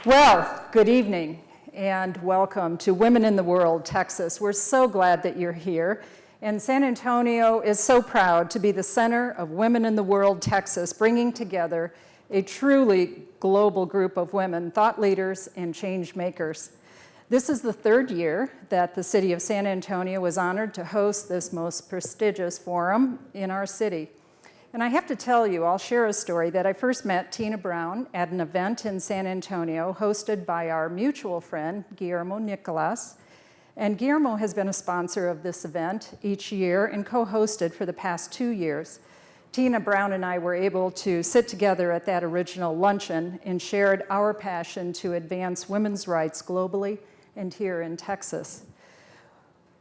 Well, good evening and welcome to Women in the World, Texas. We're so glad that you're here. And San Antonio is so proud to be the center of Women in the World, Texas, bringing together a truly global group of women, thought leaders and change makers. This is the third year that the city of San Antonio was honored to host this most prestigious forum in our city. And I have to tell you, I'll share a story that I first met Tina Brown at an event in San Antonio hosted by our mutual friend, Guillermo Nicolas. And Guillermo has been a sponsor of this event each year and co-hosted for the past 2 years. Tina Brown and I were able to sit together at that original luncheon and shared our passion to advance women's rights globally and here in Texas.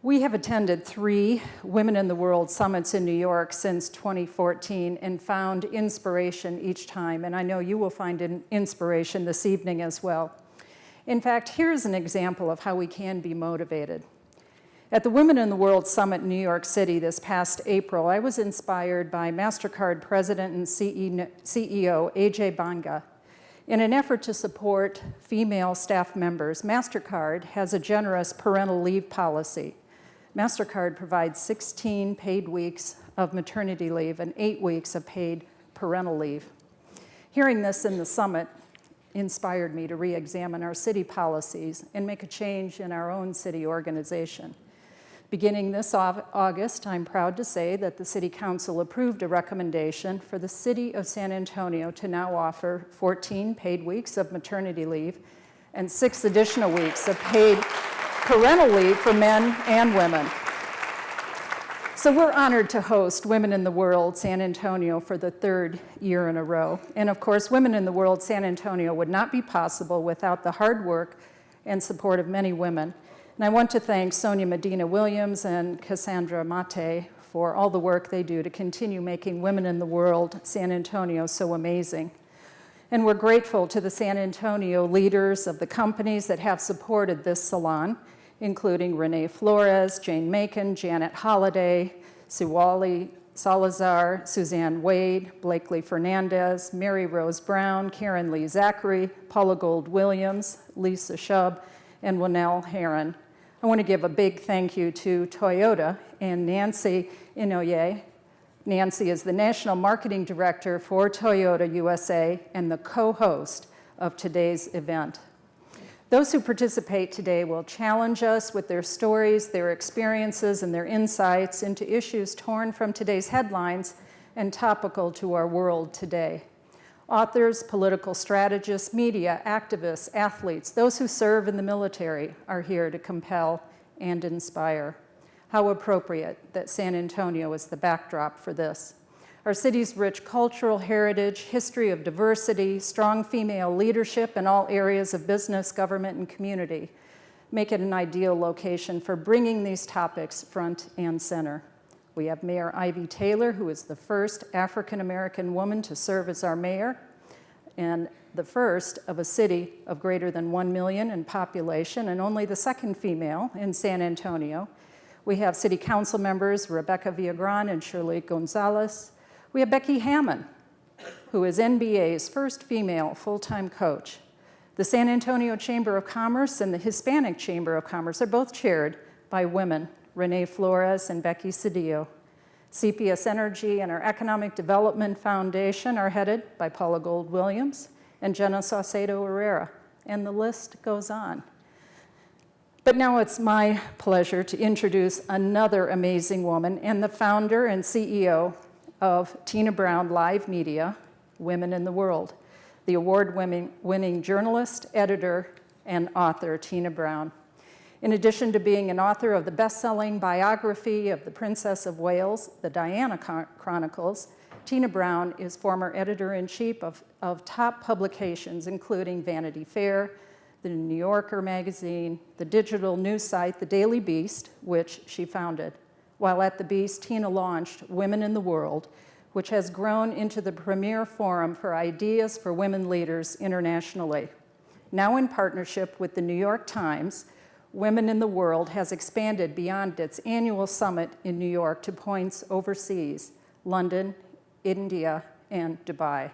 We have attended 3 Women in the World summits in New York since 2014 and found inspiration each time, and I know you will find inspiration this evening as well. In fact, here's an example of how we can be motivated. At the Women in the World Summit in New York City this past April, I was inspired by MasterCard President and CEO Ajay Banga. In an effort to support female staff members, MasterCard has a generous parental leave policy. MasterCard provides 16 paid weeks of maternity leave and 8 weeks of paid parental leave. Hearing this in the summit inspired me to re-examine our city policies and make a change in our own city organization. Beginning this August, I'm proud to say that the City Council approved a recommendation for the City of San Antonio to now offer 14 paid weeks of maternity leave and 6 additional weeks of paid parental leave for men and women. So we're honored to host Women in the World San Antonio for the 3rd year in a row. And of course, Women in the World San Antonio would not be possible without the hard work and support of many women. And I want to thank Sonia Medina Williams and Cassandra Mate for all the work they do to continue making Women in the World San Antonio so amazing. And we're grateful to the San Antonio leaders of the companies that have supported this salon, including Renee Flores, Jane Macon, Janet Holliday, Siwali Salazar, Suzanne Wade, Blakely Fernandez, Mary Rose Brown, Karen Lee Zachary, Paula Gold Williams, Lisa Shub, and Winnell Heron. I want to give a big thank you to Toyota and Nancy Inoue. Nancy is the National Marketing Director for Toyota USA and the co-host of today's event. Those who participate today will challenge us with their stories, their experiences, and their insights into issues torn from today's headlines and topical to our world today. Authors, political strategists, media, activists, athletes, those who serve in the military are here to compel and inspire. How appropriate that San Antonio is the backdrop for this. Our city's rich cultural heritage, history of diversity, strong female leadership in all areas of business, government, and community make it an ideal location for bringing these topics front and center. We have Mayor Ivy Taylor, who is the first African-American woman to serve as our mayor, and the first of a city of greater than 1 million in population, and only the second female in San Antonio. We have city council members Rebecca Villagran and Shirley Gonzalez. We have Becky Hammond, who is NBA's first female full-time coach. The San Antonio Chamber of Commerce and the Hispanic Chamber of Commerce are both chaired by women, Renee Flores and Becky Cedillo. CPS Energy and our Economic Development Foundation are headed by Paula Gold Williams and Jenna Saucedo Herrera, and the list goes on. But now it's my pleasure to introduce another amazing woman and the founder and CEO of Tina Brown Live Media, Women in the World, the award-winning journalist, editor, and author, Tina Brown. In addition to being an author of the best-selling biography of the Princess of Wales, The Diana Chronicles, Tina Brown is former editor-in-chief of top publications, including Vanity Fair, the New Yorker magazine, the digital news site, The Daily Beast, which she founded. While at the Beast, Tina launched Women in the World, which has grown into the premier forum for ideas for women leaders internationally. Now in partnership with the New York Times, Women in the World has expanded beyond its annual summit in New York to points overseas, London, India, and Dubai.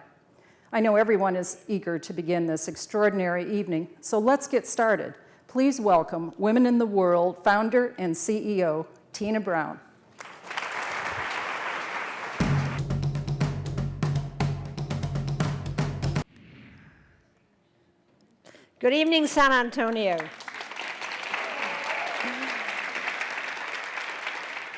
I know everyone is eager to begin this extraordinary evening, so let's get started. Please welcome Women in the World founder and CEO, Tina Brown. Good evening, San Antonio.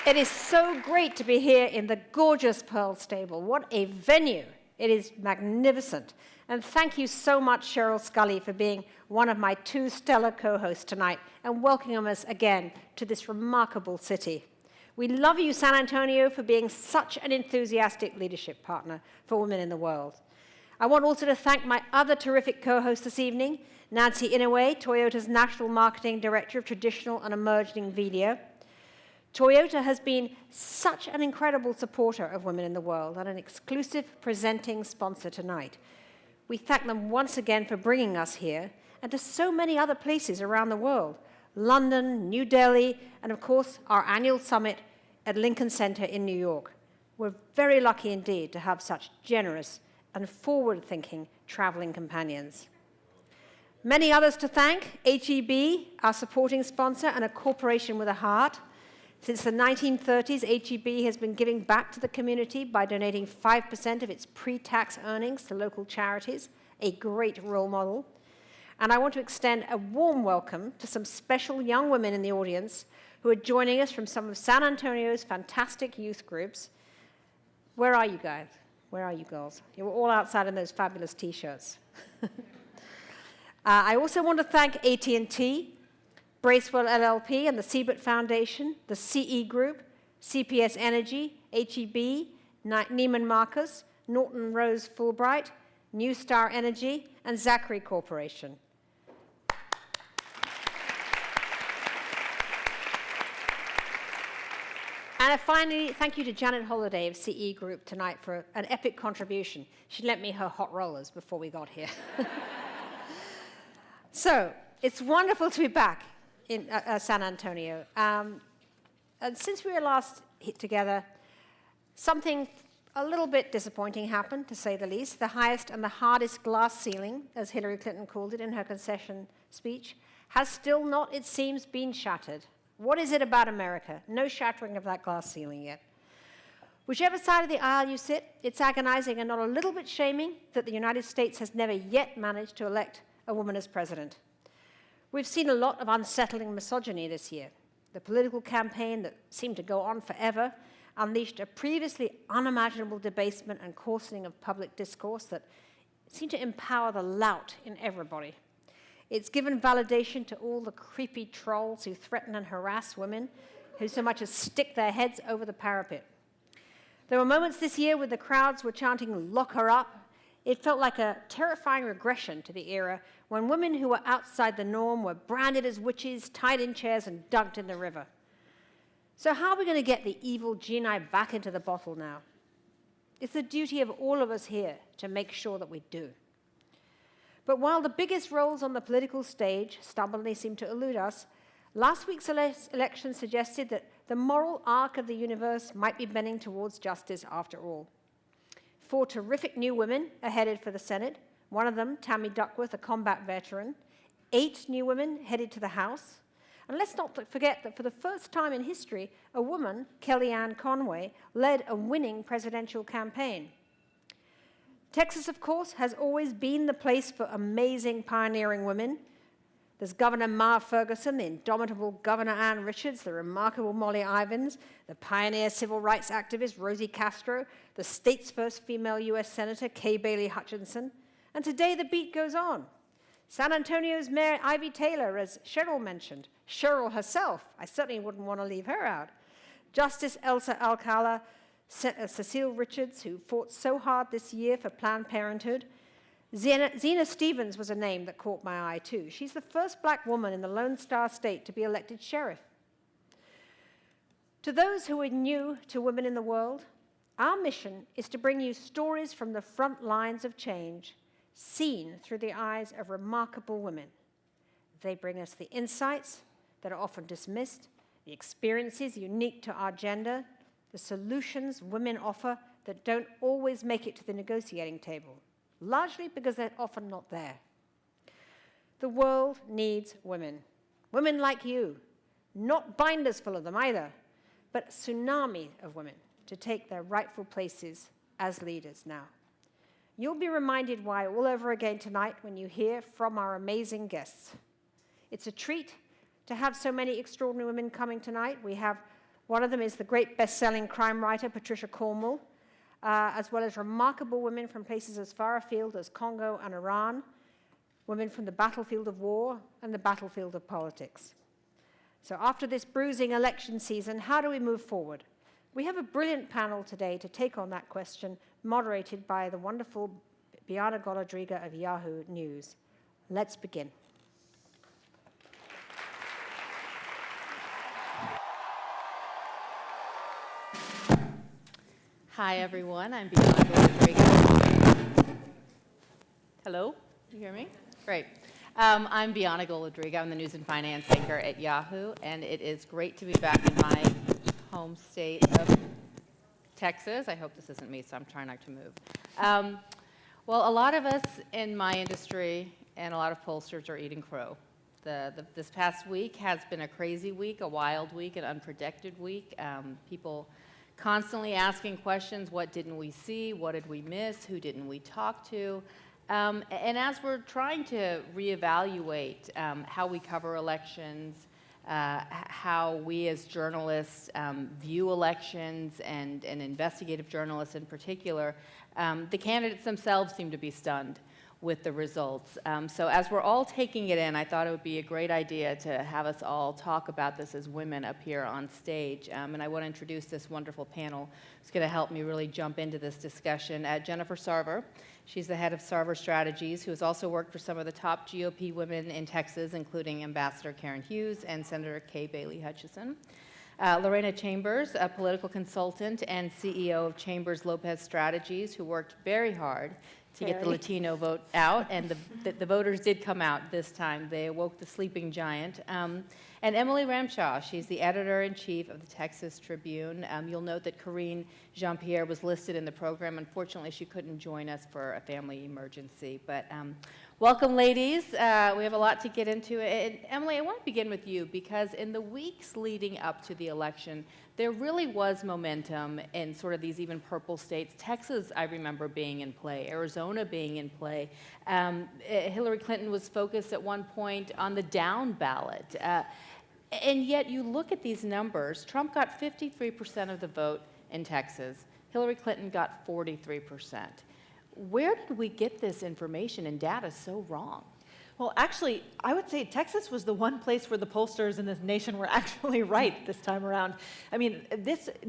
It is so great to be here in the gorgeous Pearl Stable. What a venue. It is magnificent. And thank you so much, Cheryl Scully, for being one of my two stellar co-hosts tonight and welcoming us again to this remarkable city. We love you, San Antonio, for being such an enthusiastic leadership partner for women in the world. I want also to thank my other terrific co-hosts this evening, Nancy Inouye, Toyota's National Marketing Director of Traditional and Emerging Media. Toyota has been such an incredible supporter of women in the world and an exclusive presenting sponsor tonight. We thank them once again for bringing us here and to so many other places around the world, London, New Delhi, and of course our annual summit at Lincoln Center in New York. We're very lucky indeed to have such generous and forward-thinking traveling companions. Many others to thank: HEB, our supporting sponsor and a corporation with a heart. Since the 1930s, HEB has been giving back to the community by donating 5% of its pre-tax earnings to local charities, a great role model. And I want to extend a warm welcome to some special young women in the audience who are joining us from some of San Antonio's fantastic youth groups. Where are you guys? Where are you girls? You were all outside in those fabulous T-shirts. I also want to thank AT&T, Bracewell LLP and the Siebert Foundation, the CE Group, CPS Energy, HEB, Neiman Marcus, Norton Rose Fulbright, New Star Energy, and Zachary Corporation. And finally, thank you to Janet Holliday of CE Group tonight for an epic contribution. She lent me her hot rollers before we got here. So, it's wonderful to be back in San Antonio. And since we were last together, something a little bit disappointing happened, to say the least. The highest and the hardest glass ceiling, as Hillary Clinton called it in her concession speech, has still not, it seems, been shattered. What is it about America? No shattering of that glass ceiling yet. Whichever side of the aisle you sit, it's agonizing and not a little bit shaming that the United States has never yet managed to elect a woman as president. We've seen a lot of unsettling misogyny this year. The political campaign that seemed to go on forever unleashed a previously unimaginable debasement and coarsening of public discourse that seemed to empower the lout in everybody. It's given validation to all the creepy trolls who threaten and harass women, who so much as stick their heads over the parapet. There were moments this year when the crowds were chanting, "Lock her up." It felt like a terrifying regression to the era when women who were outside the norm were branded as witches, tied in chairs, and dunked in the river. So how are we going to get the evil genii back into the bottle now? It's the duty of all of us here to make sure that we do. But while the biggest roles on the political stage stubbornly seem to elude us, last week's election suggested that the moral arc of the universe might be bending towards justice after all. 4 terrific new women are headed for the Senate. One of them, Tammy Duckworth, a combat veteran. 8 new women headed to the House. And let's not forget that for the first time in history, a woman, Kellyanne Conway, led a winning presidential campaign. Texas, of course, has always been the place for amazing pioneering women. There's Governor Ma Ferguson, the indomitable Governor Ann Richards, the remarkable Molly Ivins, the pioneer civil rights activist Rosie Castro, the state's first female U.S. Senator Kay Bailey Hutchinson. And today the beat goes on. San Antonio's Mayor Ivy Taylor, as Cheryl mentioned. Cheryl herself, I certainly wouldn't want to leave her out. Justice Elsa Alcala, Cecile Richards, who fought so hard this year for Planned Parenthood. Zena Stevens was a name that caught my eye, too. She's the first black woman in the Lone Star State to be elected sheriff. To those who are new to women in the world, our mission is to bring you stories from the front lines of change, seen through the eyes of remarkable women. They bring us the insights that are often dismissed, the experiences unique to our gender, the solutions women offer that don't always make it to the negotiating table. largely because they're often not there. The world needs women. Women like you, not binders full of them either, but a tsunami of women to take their rightful places as leaders now. You'll be reminded why all over again tonight when you hear from our amazing guests. It's a treat to have so many extraordinary women coming tonight. We have, one of them is the great best-selling crime writer, Patricia Cornwell, as well as remarkable women from places as far afield as Congo and Iran, women from the battlefield of war and the battlefield of politics. So after this bruising election season, how do we move forward? We have a brilliant panel today to take on that question, moderated by the wonderful Bianna Golodryga of Yahoo News. Let's begin. Hi, everyone. I'm Bianna Golodryga. Hello? You hear me? Great. I'm Bianna Golodryga. I'm the News and Finance anchor at Yahoo, and it is great to be back in my home state of Texas. I hope this isn't me, so I'm trying not to move. Well, a lot of us in my industry and a lot of pollsters are eating crow. This past week has been a crazy week, a wild week, an unprotected week. People constantly asking questions: what didn't we see? What did we miss? Who didn't we talk to? And as we're trying to reevaluate how we cover elections, how we as journalists view elections, and investigative journalists in particular, the candidates themselves seem to be stunned with the results. So as we're all taking it in, I thought it would be a great idea to have us all talk about this as women up here on stage. And I want to introduce this wonderful panel who's going to help me really jump into this discussion. Jenifer Sarver. She's the head of Sarver Strategies, who has also worked for some of the top GOP women in Texas, including Ambassador Karen Hughes and Senator Kay Bailey Hutchison. Lorena Chambers, a political consultant and CEO of Chambers Lopez Strategies, who worked very hard to get the Latino vote out, and the voters did come out this time. They awoke the sleeping giant. And Emily Ramshaw, she's the editor-in-chief of the Texas Tribune. You'll note that Corinne Jean-Pierre was listed in the program. Unfortunately, she couldn't join us for a family emergency. But welcome, ladies. We have a lot to get into. And Emily, I want to begin with you, because in the weeks leading up to the election, there really was momentum in sort of these even purple states. Texas, I remember being in play, Arizona being in play. Hillary Clinton was focused at one point on the down ballot. And yet you look at these numbers, Trump got 53% of the vote in Texas. Hillary Clinton got 43%. Where did we get this information and data so wrong? Well, actually, I would say Texas was the one place where the pollsters in this nation were actually right this time around. I mean,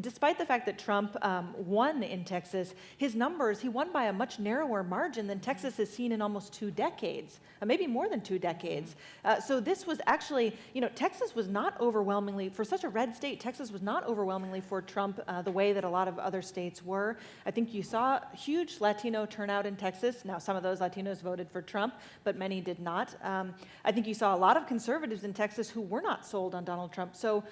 despite the fact that Trump won in Texas, his numbers, he won by a much narrower margin than Texas has seen in almost 2 decades, maybe more than 2 decades. So this was actually, Texas was not overwhelmingly, for such a red state, Texas was not overwhelmingly for Trump the way that a lot of other states were. I think you saw huge Latino turnout in Texas. Now, some of those Latinos voted for Trump, but many did not. I think you saw a lot of conservatives in Texas who were not sold on Donald Trump. So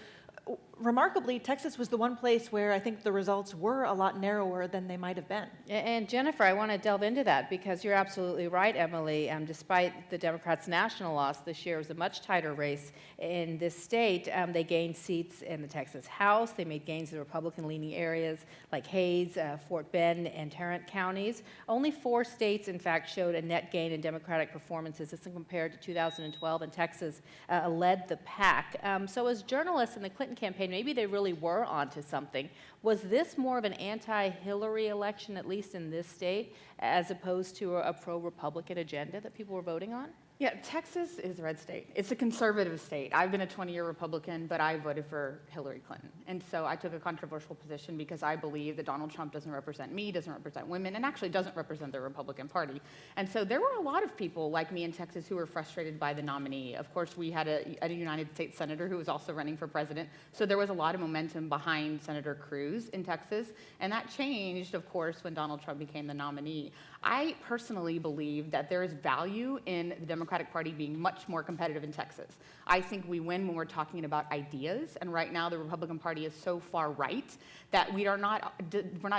remarkably, Texas was the one place where I think the results were a lot narrower than they might have been. And Jenifer, I want to delve into that, because you're absolutely right, Emily. Despite the Democrats' national loss this year, it was a much tighter race in this state. They gained seats in the Texas House. They made gains in Republican-leaning areas like Hays, Fort Bend, and Tarrant counties. Only 4 states, in fact, showed a net gain in Democratic performances. This is compared to 2012, and Texas led the pack. So as journalists in the Clinton campaign, maybe they really were onto something. Was this more of an anti-Hillary election, at least in this state, as opposed to a pro-Republican agenda that people were voting on? Yeah, Texas is a red state. It's a conservative state. I've been a 20-year Republican, but I voted for Hillary Clinton. And so I took a controversial position because I believe that Donald Trump doesn't represent me, doesn't represent women, and actually doesn't represent the Republican Party. And so there were a lot of people like me in Texas who were frustrated by the nominee. Of course, we had a United States Senator who was also running for president. So there was a lot of momentum behind Senator Cruz in Texas. And that changed, of course, when Donald Trump became the nominee. I personally believe that there is value in the Democratic Party being much more competitive in Texas. I think we win when we're talking about ideas, and right now the Republican Party is so far right that we're not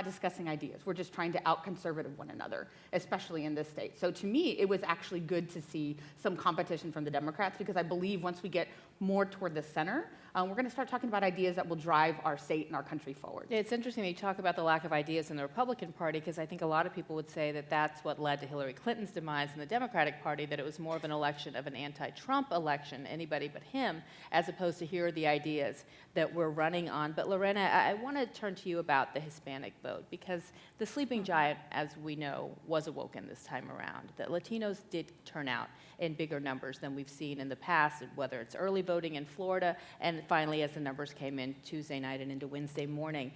discussing ideas. We're just trying to out-conservative one another, especially in this state. So to me, it was actually good to see some competition from the Democrats, because I believe once we get more toward the center, we're going to start talking about ideas that will drive our state and our country forward. It's interesting that you talk about the lack of ideas in the Republican Party, because I think a lot of people would say that that's what led to Hillary Clinton's demise in the Democratic Party, that it was more of an election of an anti-Trump election, anybody but him, as opposed to here are the ideas that we're running on. But Lorena, I want to turn to you about the Hispanic vote, because the sleeping giant, as we know, was awoken this time around. That Latinos did turn out in bigger numbers than we've seen in the past, whether it's early voting in Florida, and finally as the numbers came in Tuesday night and into Wednesday morning.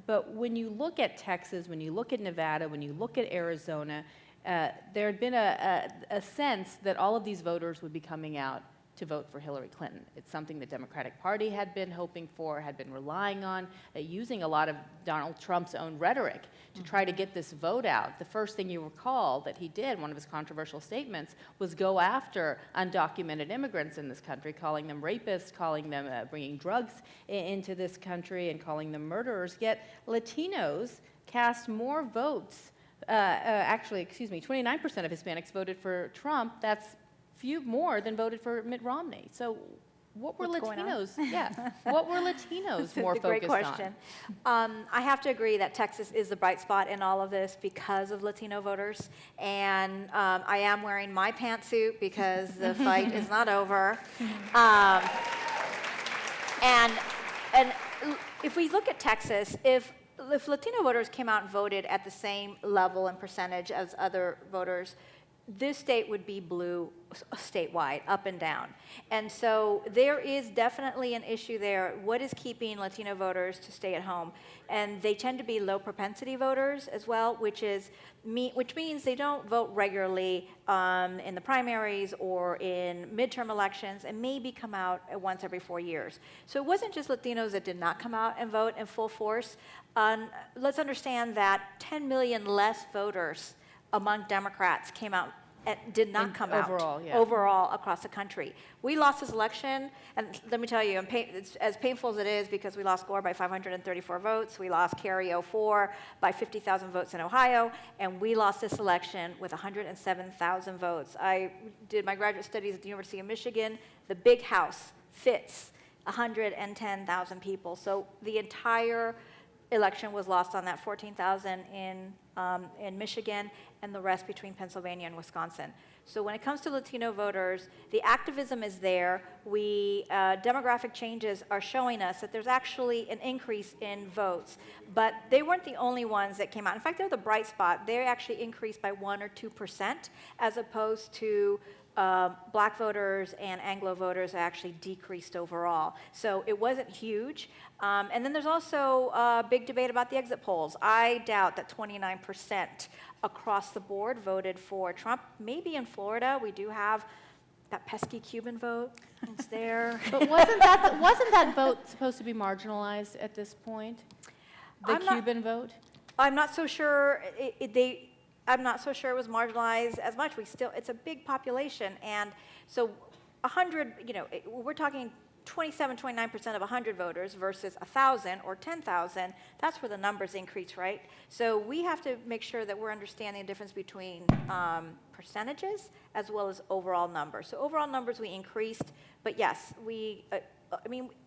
But when you look at Texas, when you look at Nevada, when you look at Arizona, there had been a sense that all of these voters would be coming out to vote for Hillary Clinton. It's something the Democratic Party had been hoping for, had been relying on, using a lot of Donald Trump's own rhetoric to try to get this vote out. The first thing you recall that he did, one of his controversial statements, was go after undocumented immigrants in this country, calling them rapists, calling them bringing drugs into this country, and calling them murderers. Yet Latinos cast more votes. 29% of Hispanics voted for Trump. That's few more than voted for Mitt Romney. So what were Latinos? Yeah, what were Latinos more focused on? Great question. I have to agree that Texas is the bright spot in all of this because of Latino voters, and I am wearing my pantsuit because the fight is not over. And if we look at Texas, if Latino voters came out and voted at the same level and percentage as other voters, this state would be blue statewide, up and down. And so there is definitely an issue there. What is keeping Latino voters to stay at home? And they tend to be low propensity voters as well, which means they don't vote regularly in the primaries or in midterm elections, and maybe come out once every 4 years. So it wasn't just Latinos that did not come out and vote in full force. Let's understand that 10 million less voters among Democrats came out and did not come overall, out overall across the country. We lost this election, and let me tell you, it's as painful as it is, because we lost Gore by 534 votes, we lost Kerry 04 by 50,000 votes in Ohio, and we lost this election with 107,000 votes. I did my graduate studies at the University of Michigan. The big house fits 110,000 people. So the entire election was lost on that, 14,000 in Michigan, and the rest between Pennsylvania and Wisconsin. So when it comes to Latino voters, the activism is there. Demographic changes are showing us that there's actually an increase in votes, but they weren't the only ones that came out. In fact, they're the bright spot. They actually increased by 1 or 2%, as opposed to Black voters and Anglo voters actually decreased overall. So it wasn't huge. And then there's also a big debate about the exit polls. I doubt that 29% across the board voted for Trump. Maybe in Florida, we do have that pesky Cuban vote. It's there. But wasn't that vote supposed to be marginalized at this point? The Cuban vote? I'm not so sure. I'm not so sure it was marginalized as much. It's a big population, and so 100. We're talking 27, 29% of 100 voters versus 1,000 or 10,000. That's where the numbers increase, right? So we have to make sure that we're understanding the difference between percentages as well as overall numbers. So overall numbers we increased, but yes,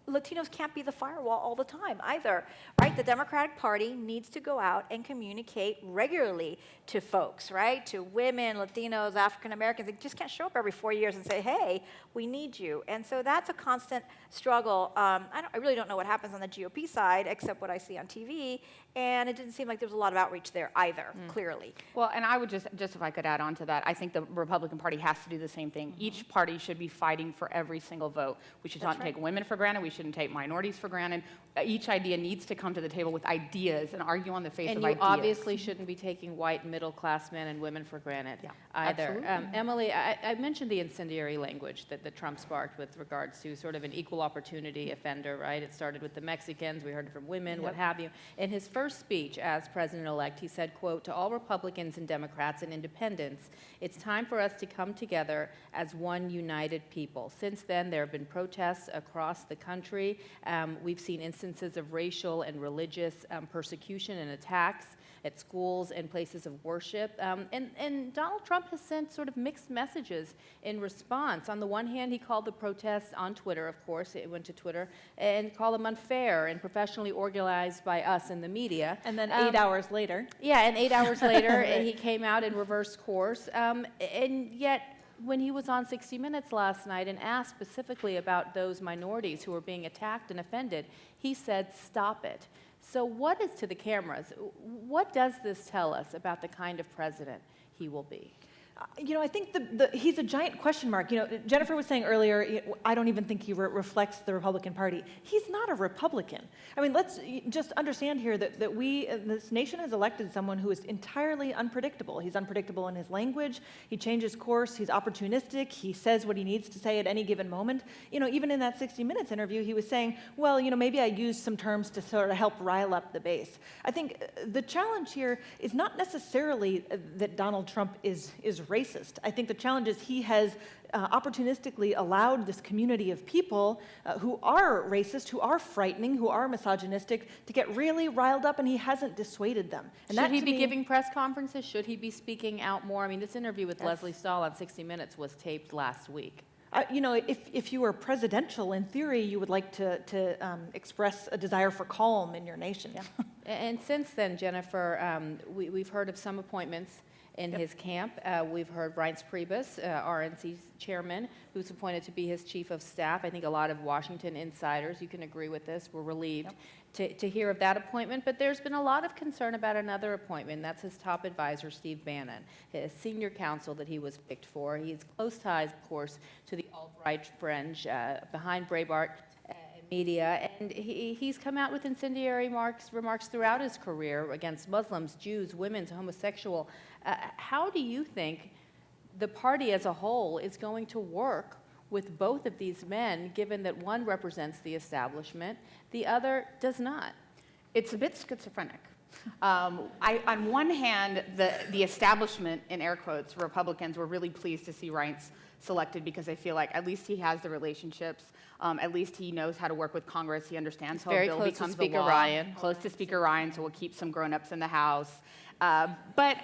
Latinos can't be the firewall all the time either, right? The Democratic Party needs to go out and communicate regularly to folks, right? To women, Latinos, African Americans. They just can't show up every 4 years and say, hey, we need you. And so that's a constant struggle. I really don't know what happens on the GOP side, except what I see on TV, and it didn't seem like there was a lot of outreach there either, clearly. Well, and I would just if I could add on to that, I think the Republican Party has to do the same thing. Each party should be fighting for every single vote. We should not take women for granted. We shouldn't take minorities for granted. Each idea needs to come to the table with ideas and argue on the face And of you ideas. obviously shouldn't be taking white middle-class men and women for granted either. absolutely. Emily, I mentioned the incendiary language that Trump sparked with regards to sort of an equal opportunity offender, right? It started with the Mexicans, we heard it from women, what have you. In his first speech as president-elect, he said, quote, "To all Republicans and Democrats and independents, it's time for us to come together as one united people." Since then, there have been protests across the country. We've seen instances of racial and religious persecution and attacks at schools and places of worship. And Donald Trump has sent sort of mixed messages in response. On the one hand, he called the protests on Twitter, of course, it went to Twitter, and called them unfair and professionally organized by us in the media. And then 8 hours later. Yeah, and 8 hours later, he came out and reversed course. And yet, when he was on 60 Minutes last night and asked specifically about those minorities who were being attacked and offended, he said, "Stop it." So what is to the cameras? What does this tell us about the kind of president he will be? I think he's a giant question mark. Jenifer was saying earlier, I don't even think he reflects the Republican Party. He's not a Republican. I mean, let's just understand here that this nation has elected someone who is entirely unpredictable. He's unpredictable in his language. He changes course. He's opportunistic. He says what he needs to say at any given moment. Even in that 60 Minutes interview, he was saying, well, maybe I used some terms to sort of help rile up the base. I think the challenge here is not necessarily that Donald Trump is racist. I think the challenge is he has opportunistically allowed this community of people who are racist, who are frightening, who are misogynistic, to get really riled up, and he hasn't dissuaded them. And Should he be giving press conferences? Should he be speaking out more? I mean, this interview with Leslie Stahl on 60 Minutes was taped last week. If you were presidential, in theory, you would like to express a desire for calm in your nation. Yeah. And since then, Jenifer, we've heard of some appointments in his camp. We've heard Reince Priebus, RNC's chairman, who's appointed to be his chief of staff. I think a lot of Washington insiders, you can agree with this, were relieved to hear of that appointment. But there's been a lot of concern about another appointment. That's his top advisor, Steve Bannon, his senior counsel that he was picked for. He has close ties, of course, to the alt-right fringe behind Breitbart media, and he's come out with incendiary remarks throughout his career against Muslims, Jews, women, homosexual. How do you think the party as a whole is going to work with both of these men, given that one represents the establishment, the other does not? It's a bit schizophrenic. On one hand, the establishment, in air quotes, Republicans were really pleased to see Reince selected because they feel like at least he has the relationships, at least he knows how to work with Congress, he understands how a bill becomes the law. Ryan. Close to Speaker Ryan, so we'll keep some grown-ups in the House. But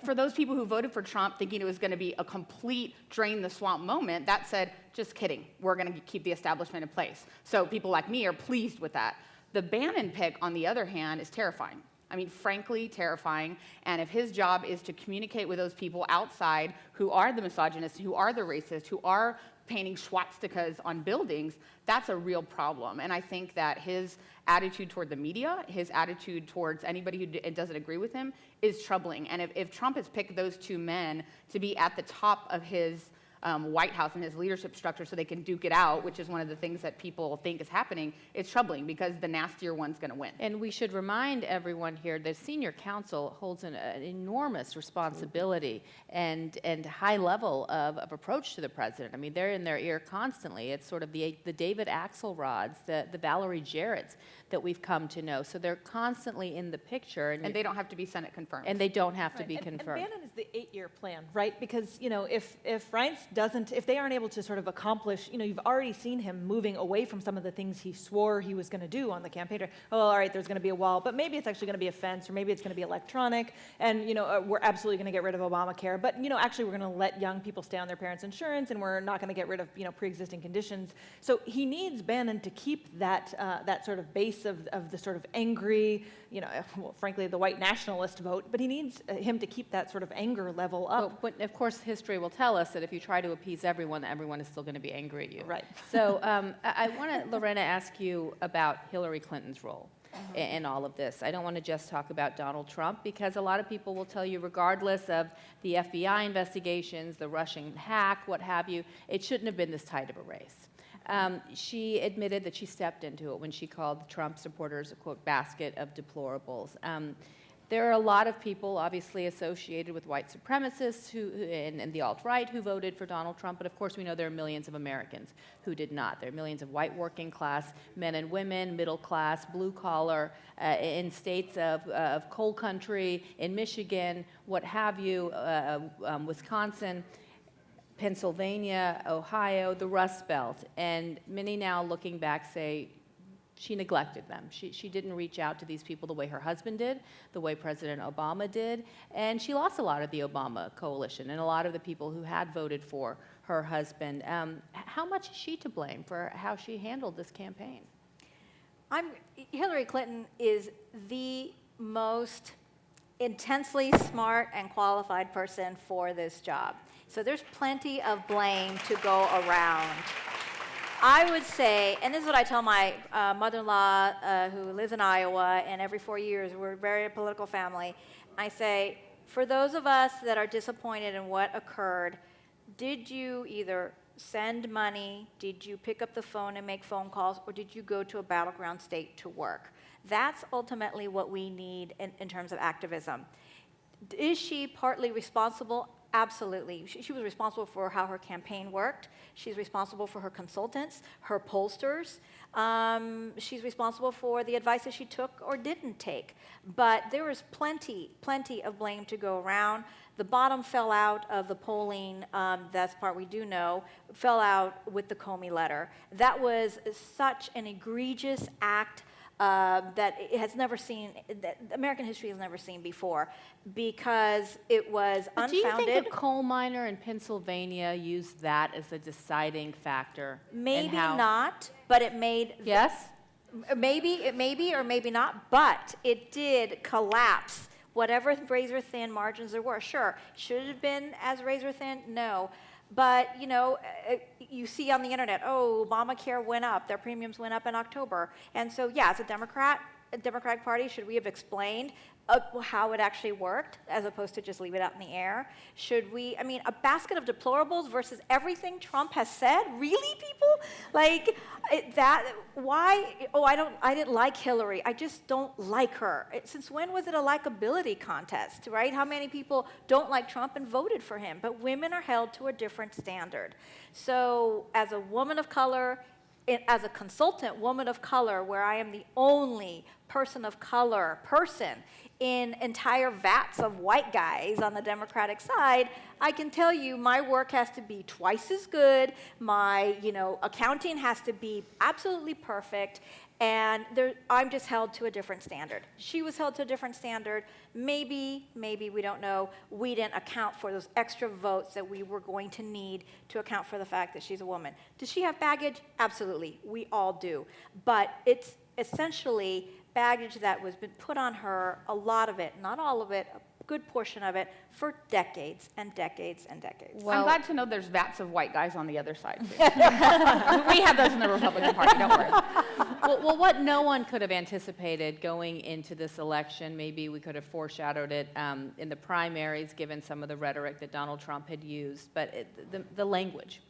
for those people who voted for Trump thinking it was going to be a complete drain the swamp moment, that said, just kidding, we're going to keep the establishment in place. So people like me are pleased with that. The Bannon pick, on the other hand, is terrifying. I mean, frankly, terrifying. And if his job is to communicate with those people outside who are the misogynists, who are the racists, who are painting swastikas on buildings, that's a real problem. And I think that his attitude toward the media, his attitude towards anybody who doesn't agree with him is troubling. And if Trump has picked those two men to be at the top of his White House and his leadership structure so they can duke it out, which is one of the things that people think is happening, it's troubling because the nastier one's going to win. And we should remind everyone here that senior counsel holds an enormous responsibility and high level of approach to the president. I mean, they're in their ear constantly. It's sort of the David Axelrods, the Valerie Jarretts that we've come to know. So they're constantly in the picture. And they don't have to be Senate confirmed. And they don't have to be confirmed. And Bannon is the 8-year plan, right? Because, if Reince if they aren't able to sort of accomplish, you've already seen him moving away from some of the things he swore he was going to do on the campaign trail. Oh, all right, there's going to be a wall, but maybe it's actually going to be a fence, or maybe it's going to be electronic, and, we're absolutely going to get rid of Obamacare, but, actually we're going to let young people stay on their parents' insurance, and we're not going to get rid of, pre-existing conditions. So he needs Bannon to keep that sort of base of the sort of angry, frankly, the white nationalist vote, but he needs him to keep that sort of anger level up. But of course, history will tell us that if you try to appease everyone is still going to be angry at you. Right. So I want to, Lorena, ask you about Hillary Clinton's role in all of this. I don't want to just talk about Donald Trump, because a lot of people will tell you, regardless of the FBI investigations, the Russian hack, what have you, it shouldn't have been this tight of a race. She admitted that she stepped into it when she called Trump supporters a, quote, basket of deplorables. There are a lot of people obviously associated with white supremacists and the alt-right who voted for Donald Trump, but of course we know there are millions of Americans who did not. There are millions of white working class men and women, middle class, blue collar, in states of coal country, in Michigan, what have you, Wisconsin, Pennsylvania, Ohio, the Rust Belt. And many now looking back say, she neglected them. She didn't reach out to these people the way her husband did, the way President Obama did, and she lost a lot of the Obama coalition and a lot of the people who had voted for her husband. How much is she to blame for how she handled this campaign? Hillary Clinton is the most intensely smart and qualified person for this job. So there's plenty of blame to go around. I would say, and this is what I tell my mother-in-law who lives in Iowa, and every 4 years, we're a very political family. I say, for those of us that are disappointed in what occurred, did you either send money, did you pick up the phone and make phone calls, or did you go to a battleground state to work? That's ultimately what we need in terms of activism. Is she partly responsible? Absolutely. She was responsible for how her campaign worked. She's responsible for her consultants, her pollsters. She's responsible for the advice that she took or didn't take. But there was plenty of blame to go around. The bottom fell out of the polling, that's the part we do know, fell out with the Comey letter. That was such an egregious act that it has never seen, that American history has never seen before, because it was unfounded. Do you think a coal miner in Pennsylvania used that as a deciding factor? Maybe not, but it made... Yes? Maybe or maybe not, but it did collapse whatever razor-thin margins there were. Sure, should it have been as razor-thin? No. But, you know, you see on the internet, oh, Obamacare went up, their premiums went up in October. And so, yeah, as a Democratic Party, should we have explained how it actually worked as opposed to just leave it out in the air? Should we, I mean, a basket of deplorables versus everything Trump has said? Really, people? Like, why? Oh, I didn't like Hillary. I just don't like her. Since when was it a likability contest, right? How many people don't like Trump and voted for him? But women are held to a different standard. So as a woman of color, as a consultant woman of color, where I am the only person of color in entire vats of white guys on the Democratic side, I can tell you my work has to be twice as good, my accounting has to be absolutely perfect, and I'm just held to a different standard. She was held to a different standard. Maybe, we don't know, we didn't account for those extra votes that we were going to need to account for the fact that she's a woman. Does she have baggage? Absolutely, we all do. But it's essentially baggage that was been put on her, a lot of it, not all of it, a good portion of it, for decades and decades and decades. Well, I'm glad to know there's vats of white guys on the other side, too. We have those in the Republican Party, don't worry. Well, what no one could have anticipated going into this election, maybe we could have foreshadowed it in the primaries, given some of the rhetoric that Donald Trump had used, but the language.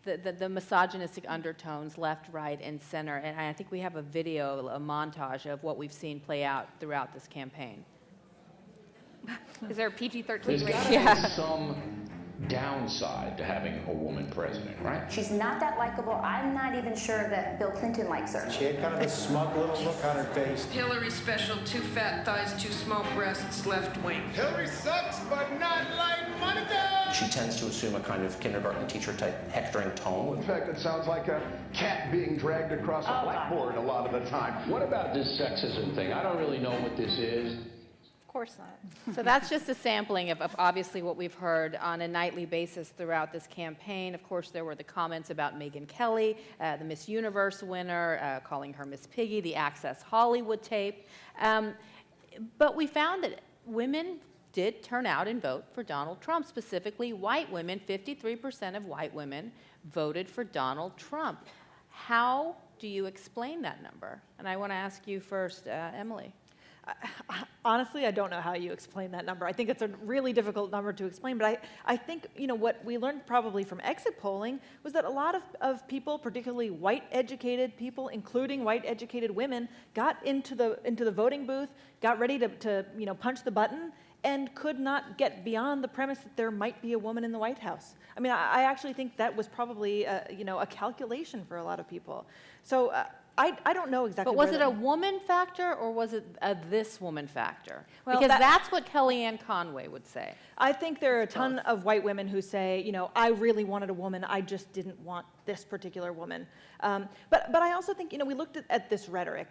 The misogynistic undertones left, right, and center. And I think we have a video, a montage of what we've seen play out throughout this campaign. Is there a PG-13 There's rating? got to be some downside to having a woman president, right? She's not that likable. I'm not even sure that Bill Clinton likes her. She had kind of a smug little look on her face. Hillary special, 2 fat thighs, 2 small breasts, left wing. Hillary sucks, but not like Monica! She tends to assume a kind of kindergarten teacher type hectoring tone. In fact, it sounds like a cat being dragged across a blackboard a lot of the time. What about this sexism thing? I don't really know what this is. Of course not. So that's just a sampling of obviously what we've heard on a nightly basis throughout this campaign. Of course, there were the comments about Megyn Kelly, the Miss Universe winner, calling her Miss Piggy, the Access Hollywood tape. But we found that women did turn out and vote for Donald Trump, specifically white women. 53% of white women voted for Donald Trump. How do you explain that number? And I want to ask you first, Emily. honestly, I don't know how you explain that number. I think it's a really difficult number to explain, but I think, what we learned probably from exit polling was that a lot of people, particularly white educated people, including white educated women, got into the voting booth, got ready to punch the button, and could not get beyond the premise that there might be a woman in the White House. I mean, I actually think that was probably a calculation for a lot of people. So I don't know exactly. But was it a woman factor or was it a this woman factor? Well, because that's what Kellyanne Conway would say. I think there are a ton of white women who say, I really wanted a woman, I just didn't want this particular woman. But I also think, we looked at this rhetoric.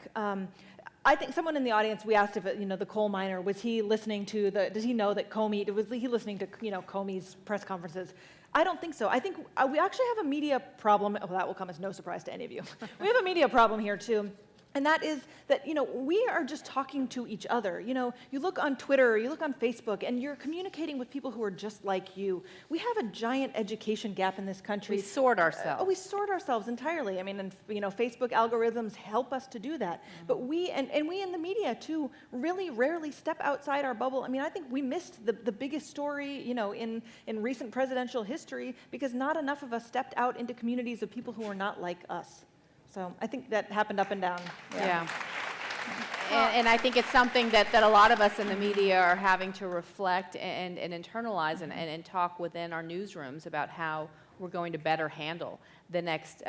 I think someone in the audience, we asked if, the coal miner, was he listening to does he know that Comey, was he listening to, Comey's press conferences? I don't think so. I think we actually have a media problem. Well, that will come as no surprise to any of you. We have a media problem here too. And that is that, we are just talking to each other. You look on Twitter, you look on Facebook, and you're communicating with people who are just like you. We have a giant education gap in this country. We sort ourselves. We sort ourselves entirely. I mean, and, Facebook algorithms help us to do that. Mm-hmm. But we, and we in the media, too, really rarely step outside our bubble. I mean, I think we missed the biggest story, in recent presidential history because not enough of us stepped out into communities of people who are not like us. So I think that happened up and down. Yeah. And I think it's something that a lot of us in the media are having to reflect and internalize and talk within our newsrooms about how we're going to better handle the next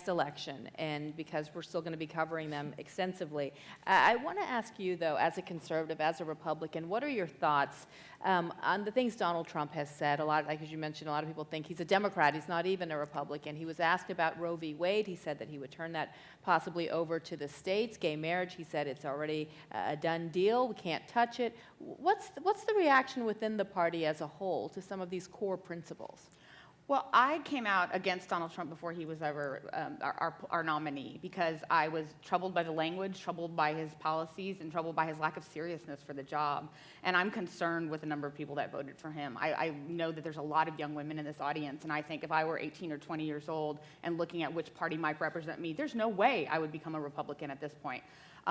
election, and because we're still going to be covering them extensively. I want to ask you, though, as a conservative, as a Republican, what are your thoughts on the things Donald Trump has said? A lot, like as you mentioned, a lot of people think he's a Democrat. He's not even a Republican. He was asked about Roe v. Wade. He said that he would turn that possibly over to the states. Gay marriage, he said it's already a done deal. We can't touch it. What's the reaction within the party as a whole to some of these core principles? Well, I came out against Donald Trump before he was ever our nominee because I was troubled by the language, troubled by his policies, and troubled by his lack of seriousness for the job. And I'm concerned with the number of people that voted for him. I know that there's a lot of young women in this audience, and I think if I were 18 or 20 years old and looking at which party might represent me, there's no way I would become a Republican at this point.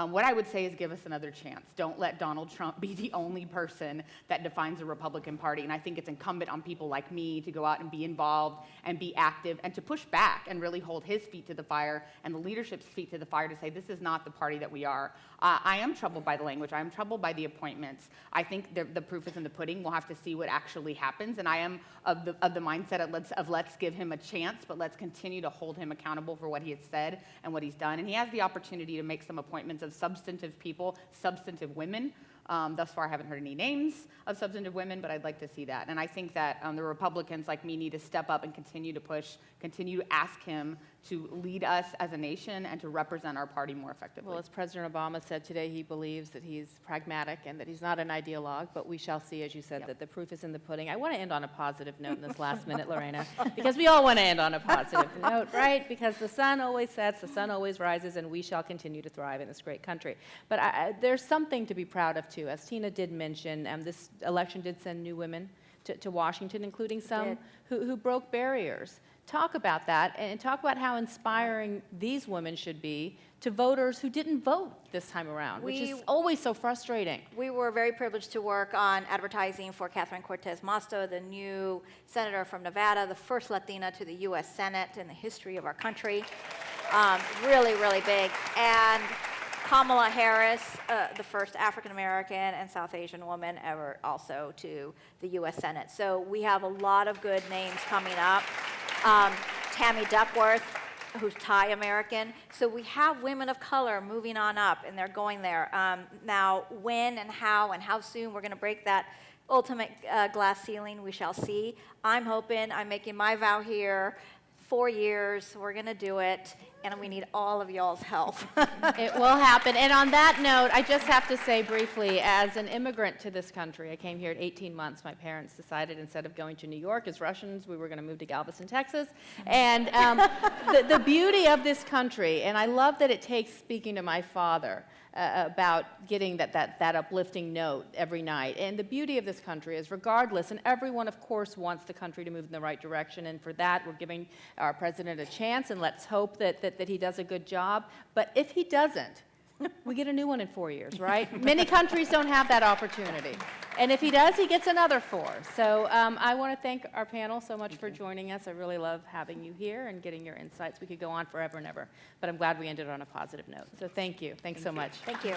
What I would say is give us another chance. Don't let Donald Trump be the only person that defines the Republican Party. And I think it's incumbent on people like me to go out and be involved and be active and to push back and really hold his feet to the fire and the leadership's feet to the fire to say this is not the party that we are. I am troubled by the language. I am troubled by the appointments. I think the proof is in the pudding. We'll have to see what actually happens. And I am of the mindset of let's give him a chance, but let's continue to hold him accountable for what he has said and what he's done. And he has the opportunity to make some appointments of substantive people, substantive women. Thus far, I haven't heard any names of substantive women, but I'd like to see that. And I think that the Republicans like me need to step up and continue to push, continue to ask him to lead us as a nation and to represent our party more effectively. Well, as President Obama said today, he believes that he's pragmatic and that he's not an ideologue, but we shall see, as you said, that the proof is in the pudding. I want to end on a positive note in this last minute, Lorena, because we all want to end on a positive note, right? Because the sun always sets, the sun always rises, and we shall continue to thrive in this great country. But there's something to be proud of, too. As Tina did mention, this election did send new women to Washington, including some who broke barriers. Talk about that and talk about how inspiring these women should be to voters who didn't vote this time around, which is always so frustrating. We were very privileged to work on advertising for Catherine Cortez Masto, the new senator from Nevada, the first Latina to the U.S. Senate in the history of our country. Really, really big. And Kamala Harris, the first African-American and South Asian woman ever also to the U.S. Senate. So we have a lot of good names coming up. Tammy Duckworth, who's Thai American. So we have women of color moving on up, and they're going there. Now, when and how soon we're going to break that ultimate glass ceiling, we shall see. I'm hoping, I'm making my vow here, 4 years, we're going to do it, and we need all of y'all's help. It will happen. And on that note, I just have to say briefly, as an immigrant to this country, I came here at 18 months. My parents decided instead of going to New York as Russians, we were going to move to Galveston, Texas. And the beauty of this country, and I love that it takes speaking to my father about getting that uplifting note every night. And the beauty of this country is regardless, and everyone, of course, wants the country to move in the right direction, and for that, we're giving our president a chance, and let's hope that he does a good job. But if he doesn't, we get a new one in 4 years, right? Many countries don't have that opportunity. And if he does, he gets another 4. So I want to thank our panel so much for joining us. I really love having you here and getting your insights. We could go on forever and ever, but I'm glad we ended on a positive note. So thank you. Thanks so much. Thank you.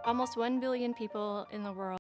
Almost 1 billion people in the world